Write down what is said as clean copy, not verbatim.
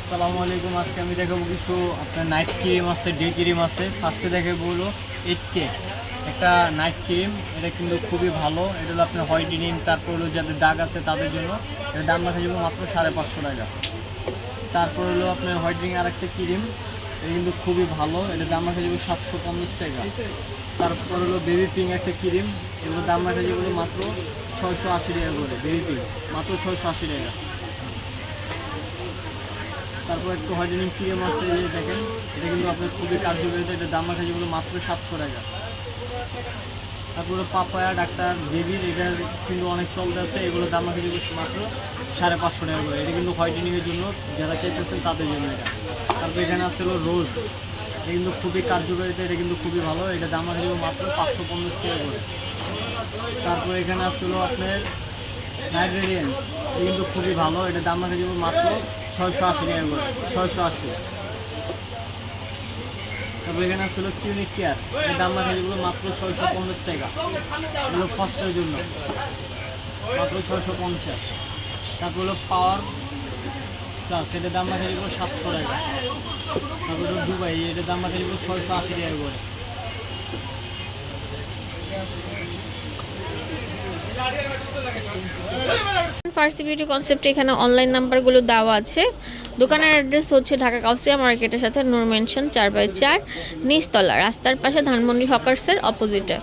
আসসালামু আলাইকুম। আজকে আমি দেখাবো কিছু আপনার নাইট ক্রিম আছে, ডে ক্রিম আছে। ফার্স্টে দেখাবো হলো 8K একটা নাইট ক্রিম। এটা কিন্তু খুবই ভালো। এটা হলো আপনার হোয়াইটেনিং, তারপর হলো যাদের দাগ আছে তাদের জন্য। এটার দাম রাখা যাবে মাত্র 550 টাকা। তারপর হলো আপনার হোয়াইটেনিং আর একটা ক্রিম, এটা কিন্তু খুবই ভালো। এটার দাম রাখা যাবে 750 টাকা। তারপর হলো বেবি পিঙ্ক একটা ক্রিম, এগুলোর দাম রাখা যাবে মাত্র 680 টাকা করে। বেবি পিঙ্ক মাত্র 680 টাকা। তারপর একটু হোয়াইটেনিং ক্রিম আছে, এই যে দেখেন, এটা কিন্তু আপনার খুবই কার্যকারিতা। এটার দাম রাখা যেগুলো মাত্র 700 টাকা। তারপরে পাপায়া ডাক্তার বেবির, এটার কিন্তু অনেক চলতে আছে। এগুলোর দাম রাখা যেগুলো মাত্র 550 টাকা করে। এটা কিন্তু হোয়াইটেনিংয়ের জন্য যারা চাইতেছেন তাদের জন্য এটা। তারপর এখানে আসছে হলো রোজ, এটা কিন্তু খুবই কার্যকারিতা। এটা কিন্তু খুবই ভালো। এটার দাম রাখা যাবে মাত্র 550 টাকা করে। তারপর এখানে আসছে হলো আপনার নাইট রেডিয়েন্স, এটা কিন্তু খুবই ভালো। এটার দাম রাখা যাবে মাত্র 680 টাকা করে, 680। তারপর এখানে আসছিল ক্লিনিক কেয়ার, এর দাম রাখা যাবে মাত্র 650 টাকা। এগুলো ফার্স্টের জন্য মাত্র 650। তারপর হলো পাওয়ার প্লাস, এটার দাম রাখা যাবে 700 টাকা। তারপর হলো দুবাই, এটার দাম রাখা যাবে 680 টাকা করে। ফার্সি বিউটি কনসেপ্টে এখানে অনলাইন নাম্বারগুলো দেওয়া আছে। দোকানের অ্যাড্রেস হচ্ছে ঢাকা কাউসিয়া মার্কেটের সাথে নূর মেনশন 4/4 নিচতলা, রাস্তার পাশে ধানমন্ডি হকার্সের অপোজিটে।